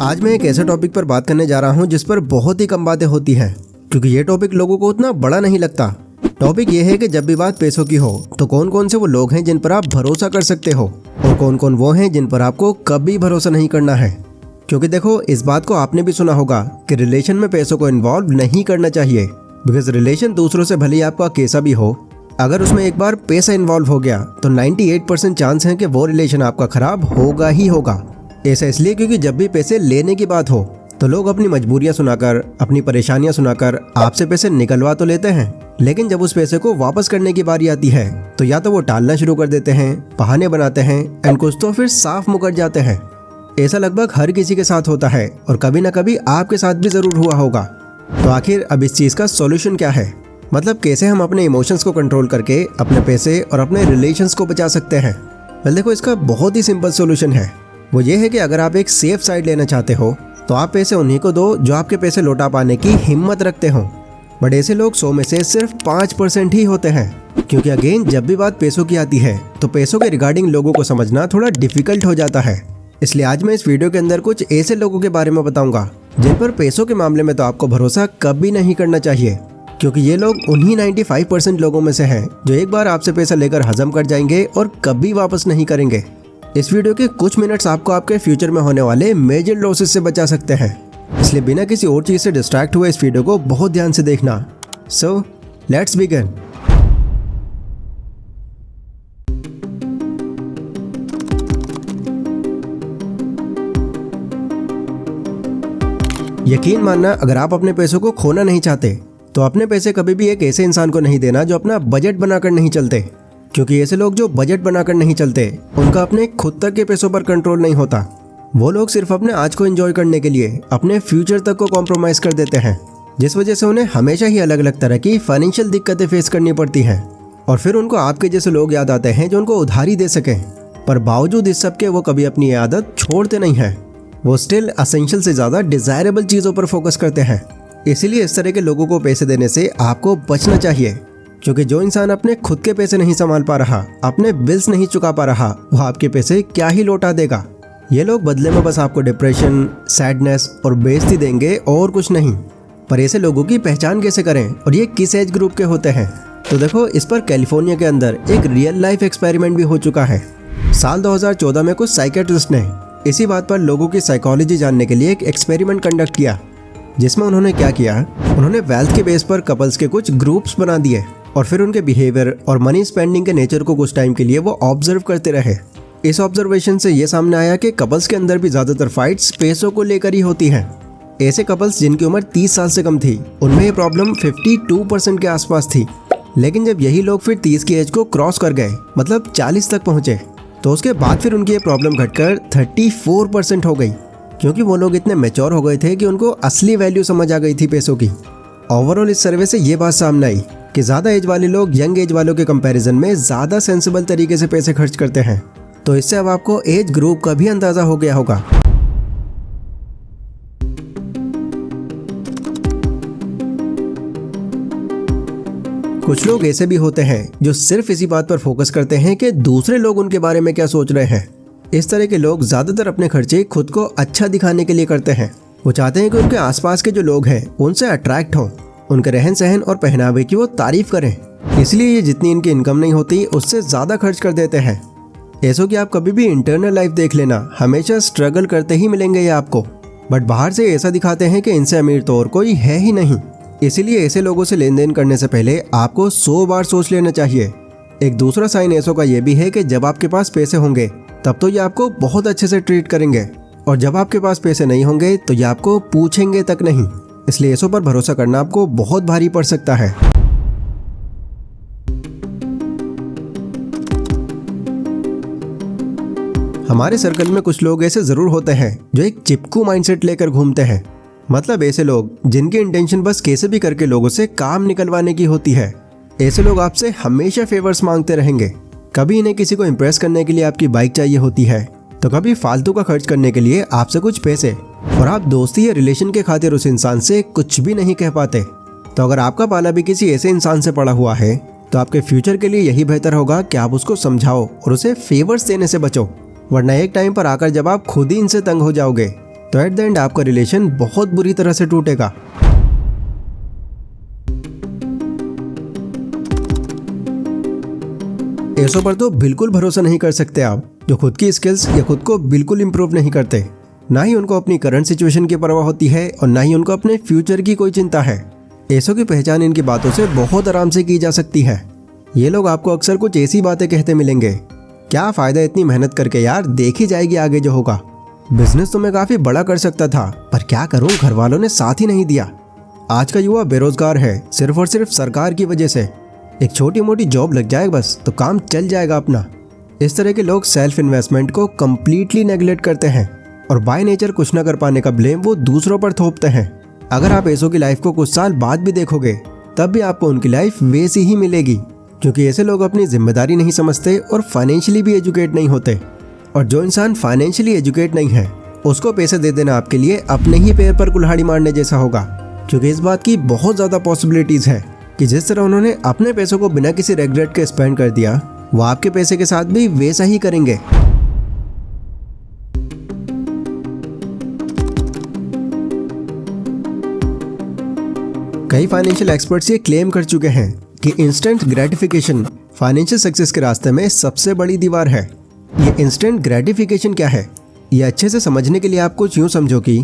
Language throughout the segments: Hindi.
आज मैं एक ऐसे टॉपिक पर बात करने जा रहा हूँ जिस पर बहुत ही कम बातें होती हैं, क्योंकि ये टॉपिक लोगों को उतना बड़ा नहीं लगता। टॉपिक ये है कि जब भी बात पैसों की हो तो कौन कौन से वो लोग हैं जिन पर आप भरोसा कर सकते हो और कौन कौन वो हैं जिन पर आपको कभी भरोसा नहीं करना है। क्योंकि देखो, इस बात को आपने भी सुना होगा कि रिलेशन में पैसों को इन्वॉल्व नहीं करना चाहिए, बिकॉज रिलेशन दूसरों से भले ही आपका कैसा भी हो, अगर उसमें एक बार पैसा इन्वॉल्व हो गया तो 98% चांस है कि वो रिलेशन आपका खराब होगा ही होगा। ऐसा इसलिए क्योंकि जब भी पैसे लेने की बात हो तो लोग अपनी मजबूरियां सुनाकर, अपनी परेशानियां सुनाकर आपसे पैसे निकलवा तो लेते हैं, लेकिन जब उस पैसे को वापस करने की बारी आती है तो या तो वो टालना शुरू कर देते हैं, बहाने बनाते हैं एंड कुछ तो फिर साफ मुकर जाते हैं। ऐसा लगभग हर किसी के साथ होता है और कभी ना कभी आपके साथ भी जरूर हुआ होगा। तो आखिर अब इस चीज का सॉल्यूशन क्या है, मतलब कैसे हम अपने इमोशंस को कंट्रोल करके अपने पैसे और अपने रिलेशंस को बचा सकते हैं। वेल देखो, इसका बहुत ही सिंपल सॉल्यूशन है। वो ये है कि अगर आप एक सेफ साइड लेना चाहते हो तो आप पैसे उन्हीं को दो जो आपके पैसे लौटा पाने की हिम्मत रखते हो। बट ऐसे लोग 100 में से सिर्फ 5% ही होते हैं, क्योंकि अगेन जब भी बात पैसों की आती है तो पैसों के रिगार्डिंग लोगों को समझना थोड़ा डिफिकल्ट हो जाता है। इसलिए आज मैं इस वीडियो के अंदर कुछ ऐसे लोगों के बारे में बताऊंगा जिन पर पैसों के मामले में तो आपको भरोसा कभी नहीं करना चाहिए, क्योंकि ये लोग उन्हीं 95% लोगों में से हैं जो एक बार आपसे पैसा लेकर हजम कर जाएंगे और कभी वापस नहीं करेंगे। इस वीडियो के कुछ मिनट्स आपको आपके फ्यूचर में होने वाले मेजर लॉसेस से बचा सकते हैं, इसलिए बिना किसी और चीज से डिस्ट्रैक्ट हुए इस वीडियो को बहुत ध्यान से देखना। So let's begin. यकीन मानना, अगर आप अपने पैसों को खोना नहीं चाहते तो अपने पैसे कभी भी एक ऐसे इंसान को नहीं देना जो अपना बजट बनाकर नहीं चलते, क्योंकि ऐसे लोग जो बजट बनाकर नहीं चलते उनका अपने खुद तक के पैसों पर कंट्रोल नहीं होता। वो लोग सिर्फ अपने आज को एंजॉय करने के लिए अपने फ्यूचर तक को कॉम्प्रोमाइज कर देते हैं, जिस वजह से उन्हें हमेशा ही अलग अलग तरह की फाइनेंशियल दिक्कतें फेस करनी पड़ती हैं। और फिर उनको आपके जैसे लोग याद आते हैं जो उनको उधारी दे सकें, पर बावजूद इस सब के वो कभी अपनी आदत छोड़ते नहीं हैं। वो स्टिल असेंशियल से ज़्यादा डिजायरेबल चीज़ों पर फोकस करते हैं। इसीलिए इस तरह के लोगों को पैसे देने से आपको बचना चाहिए, क्योंकि जो इंसान अपने खुद के पैसे नहीं संभाल पा रहा, अपने बिल्स नहीं चुका पा रहा, वो आपके पैसे क्या ही लौटा देगा। ये लोग बदले में बस आपको डिप्रेशन, सैडनेस और बेइज्जती देंगे और कुछ नहीं। पर ऐसे लोगों की पहचान कैसे करें और ये किस एज ग्रुप के होते हैं? तो देखो, इस पर कैलिफोर्निया के अंदर एक रियल लाइफ एक्सपेरिमेंट भी हो चुका है। साल 2014 में कुछ साइकियाट्रिस्ट ने इसी बात पर लोगों की साइकोलॉजी जानने के लिए एक एक्सपेरिमेंट कंडक्ट किया, जिसमें उन्होंने क्या किया, उन्होंने वेल्थ के बेस पर कपल्स के कुछ ग्रुप्स बना दिए और फिर उनके बिहेवियर और मनी स्पेंडिंग के नेचर को कुछ टाइम के लिए वो ऑब्जर्व करते रहे। इस ऑब्जर्वेशन से ये सामने आया कि कपल्स के अंदर भी ज़्यादातर फाइट्स पैसों को लेकर ही होती हैं। ऐसे कपल्स जिनकी उम्र 30 साल से कम थी, उनमें ये प्रॉब्लम 52% के आसपास थी। लेकिन जब यही लोग फिर 30 की एज को क्रॉस कर गए, मतलब 40 तक पहुंचे, तो उसके बाद फिर उनकी ये प्रॉब्लम घटकर 34% हो गई, क्योंकि वो लोग इतने मैच्योर हो गए थे कि उनको असली वैल्यू समझ आ गई थी पैसों की। ओवरऑल इस सर्वे से ये बात सामने आई कि ज़्यादा एज वाले लोग यंग एज वालों के कंपैरिजन में ज़्यादा सेंसिबल तरीके से पैसे खर्च करते हैं। तो इससे अब आपको एज ग्रुप का भी अंदाज़ा हो गया होगा। कुछ लोग ऐसे भी होते हैं जो सिर्फ इसी बात पर फोकस करते हैं कि दूसरे लोग उनके बारे में क्या सोच रहे हैं। इस तरह के लोग ज़्यादातर अपने खर्चे खुद को अच्छा दिखाने के लिए करते हैं। वो चाहते हैं कि उनके आसपास के जो लोग हैं उनसे अट्रैक्ट हों, उनके रहन सहन और पहनावे की वो तारीफ करें। इसलिए ये जितनी इनकी इनकम नहीं होती उससे ज़्यादा खर्च कर देते हैं। ऐसो कि आप कभी भी इंटरनल लाइफ देख लेना, हमेशा स्ट्रगल करते ही मिलेंगे ये आपको, बट बाहर से ऐसा दिखाते हैं कि इनसे अमीर तो और कोई है ही नहीं। इसीलिए ऐसे लोगों से लेन देन करने से पहले आपको 100 बार सोच लेना चाहिए। एक दूसरा साइन ऐसो का ये भी है कि जब आपके पास पैसे होंगे तब तो ये आपको बहुत अच्छे से ट्रीट करेंगे, और जब आपके पास पैसे नहीं होंगे तो ये आपको पूछेंगे तक नहीं। इसलिए ऐसों पर भरोसा करना आपको बहुत भारी पड़ सकता है। हमारे सर्कल में कुछ लोग ऐसे जरूर होते हैं जो एक चिपकू माइंडसेट लेकर घूमते हैं, मतलब ऐसे लोग जिनकी इंटेंशन बस कैसे भी करके लोगों से काम निकलवाने की होती है। ऐसे लोग आपसे हमेशा फेवर्स मांगते रहेंगे। कभी इन्हें किसी को इम्प्रेस करने के लिए आपकी बाइक चाहिए होती है, तो कभी फालतू का खर्च करने के लिए आपसे कुछ पैसे, और आप दोस्ती या रिलेशन के खातिर उस इंसान से कुछ भी नहीं कह पाते। तो अगर आपका पाला भी किसी ऐसे इंसान से पड़ा हुआ है तो आपके फ्यूचर के लिए यही बेहतर होगा कि आप उसको समझाओ और उसे फेवर्स देने से बचो, वरना एक टाइम पर आकर जब आप खुद ही इनसे तंग हो जाओगे तो एट द एंड आपका रिलेशन बहुत बुरी तरह से टूटेगा। ऐसों पर तो बिल्कुल भरोसा नहीं कर सकते आप, जो खुद की स्किल्स या खुद को बिल्कुल इम्प्रूव नहीं करते। ना ही उनको अपनी करंट सिचुएशन की परवाह होती है और ना ही उनको अपने फ्यूचर की कोई चिंता है। ऐसों की पहचान इनकी बातों से बहुत आराम से की जा सकती है। ये लोग आपको अक्सर कुछ ऐसी बातें कहते मिलेंगे, क्या फायदा इतनी मेहनत करके यार, देखी जाएगी आगे जो होगा। बिजनेस तो मैं काफी बड़ा कर सकता था, पर क्या करूं, घर वालों ने साथ ही नहीं दिया। आज का युवा बेरोजगार है सिर्फ और सिर्फ सरकार की वजह से। एक छोटी मोटी जॉब लग जाए बस तो काम चल जाएगा अपना। इस तरह के लोग सेल्फ इन्वेस्टमेंट को कम्प्लीटली नेग्लेक्ट करते हैं और बाय नेचर कुछ न कर पाने का ब्लेम वो दूसरों पर थोपते हैं। अगर आप ऐसों की लाइफ को कुछ साल बाद भी देखोगे तब भी आपको उनकी लाइफ वैसी ही मिलेगी, क्योंकि ऐसे लोग अपनी जिम्मेदारी नहीं समझते और फाइनेंशियली भी एजुकेट नहीं होते। और जो इंसान फाइनेंशियली एजुकेट नहीं है उसको पैसे दे देना आपके लिए अपने ही पैर पर कुल्हाड़ी मारने जैसा होगा, क्योंकि इस बात की बहुत ज़्यादा पॉसिबिलिटीज़ है कि जिस तरह उन्होंने अपने पैसों को बिना किसी रेग्रेट के स्पेंड कर दिया, वो आपके पैसे के साथ भी वैसा ही करेंगे। कई फाइनेंशियल एक्सपर्ट्स ये क्लेम कर चुके हैं कि इंस्टेंट ग्रेटिफिकेशन फाइनेंशियल सक्सेस के रास्ते में सबसे बड़ी दीवार है। ये इंस्टेंट ग्रेटिफिकेशन क्या है, ये अच्छे से समझने के लिए आप कुछ यूँ समझो कि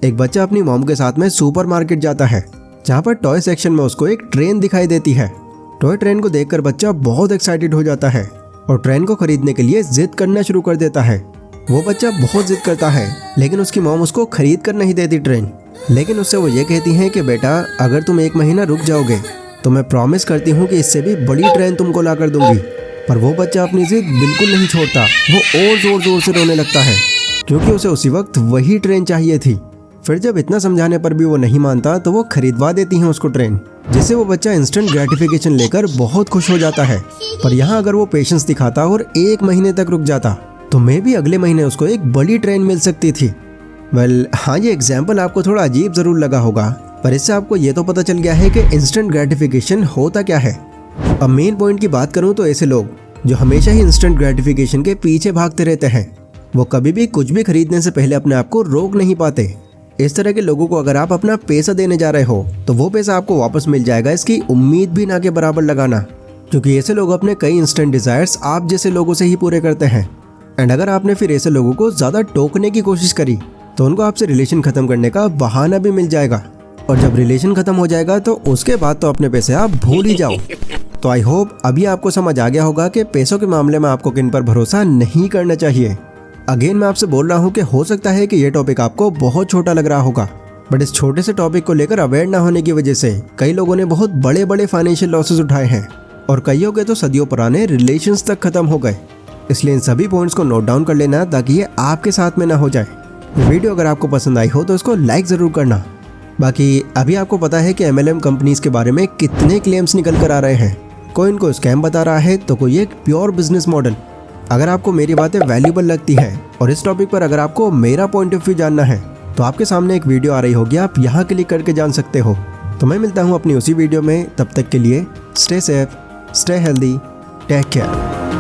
एक बच्चा अपनी मॉम के साथ में सुपरमार्केट जाता है, जहाँ पर टॉय सेक्शन में उसको एक ट्रेन दिखाई देती है। टॉय ट्रेन को देखकर बच्चा बहुत एक्साइटेड हो जाता है और ट्रेन को खरीदने के लिए जिद करना शुरू कर देता है। वो बच्चा बहुत जिद करता है, लेकिन उसकी मॉम उसको खरीद कर नहीं देती ट्रेन। लेकिन उससे वो ये कहती हैं कि बेटा, अगर तुम 1 महीना रुक जाओगे तो मैं प्रॉमिस करती हूँ कि इससे भी बड़ी ट्रेन तुमको ला कर दूंगी। पर वो बच्चा अपनी जिद बिल्कुल नहीं छोड़ता, वो और जोर जोर से रोने लगता है, क्योंकि उसे उसी वक्त वही ट्रेन चाहिए थी। फिर जब इतना समझाने पर भी वो नहीं मानता तो वो खरीदवा देती हैं उसको ट्रेन, जिससे वो बच्चा इंस्टेंट ग्रेटिफिकेशन लेकर बहुत खुश हो जाता है। पर यहाँ अगर वो पेशेंस दिखाता और 1 महीने तक रुक जाता तो मे भी अगले महीने उसको एक बड़ी ट्रेन मिल सकती थी। हाँ, ये एग्जाम्पल आपको थोड़ा अजीब जरूर लगा होगा, पर इससे आपको ये तो पता चल गया है कि इंस्टेंट ग्रेटिफिकेशन होता क्या है। अब मेन पॉइंट की बात करूँ तो ऐसे लोग जो हमेशा ही इंस्टेंट ग्रेटिफिकेशन के पीछे भागते रहते हैं, वो कभी भी कुछ भी खरीदने से पहले अपने आप को रोक नहीं पाते। इस तरह के लोगों को अगर आप अपना पैसा देने जा रहे हो तो वो पैसा आपको वापस मिल जाएगा, इसकी उम्मीद भी ना के बराबर लगाना, क्योंकि ऐसे लोग अपने कई इंस्टेंट डिजायर्स आप जैसे लोगों से ही पूरे करते हैं। एंड अगर आपने फिर ऐसे लोगों को ज़्यादा टोकने की कोशिश करी तो उनको आपसे रिलेशन खत्म करने का बहाना भी मिल जाएगा, और जब रिलेशन खत्म हो जाएगा तो उसके बाद तो अपने पैसे आप भूल ही जाओ। तो आई होप अभी आपको समझ आ गया होगा कि पैसों के मामले में आपको किन पर भरोसा नहीं करना चाहिए। अगेन मैं आपसे बोल रहा हूँ कि हो सकता है कि ये टॉपिक आपको बहुत छोटा लग रहा होगा, बट इस छोटे से टॉपिक को लेकर अवेयर ना होने की वजह से कई लोगों ने बहुत बड़े बड़े फाइनेंशियल लॉसेस उठाए हैं, और कईयों के तो सदियों पुराने रिलेशंस तक खत्म हो गए। इसलिए इन सभी पॉइंट्स को नोट डाउन कर लेना ताकि ये आपके साथ में ना हो जाए। ये वीडियो अगर आपको पसंद आई हो तो इसको लाइक ज़रूर करना। बाकी अभी आपको पता है कि MLM कंपनीज के बारे में कितने क्लेम्स निकल कर आ रहे हैं। कोई इनको स्कैम बता रहा है तो कोई एक प्योर बिजनेस मॉडल। अगर आपको मेरी बातें वैल्यूबल लगती है और इस टॉपिक पर अगर आपको मेरा पॉइंट ऑफ व्यू जानना है तो आपके सामने एक वीडियो आ रही होगी, आप यहाँ क्लिक करके जान सकते हो। तो मैं मिलता हूँ अपनी उसी वीडियो में, तब तक के लिए stay safe, stay healthy, take care.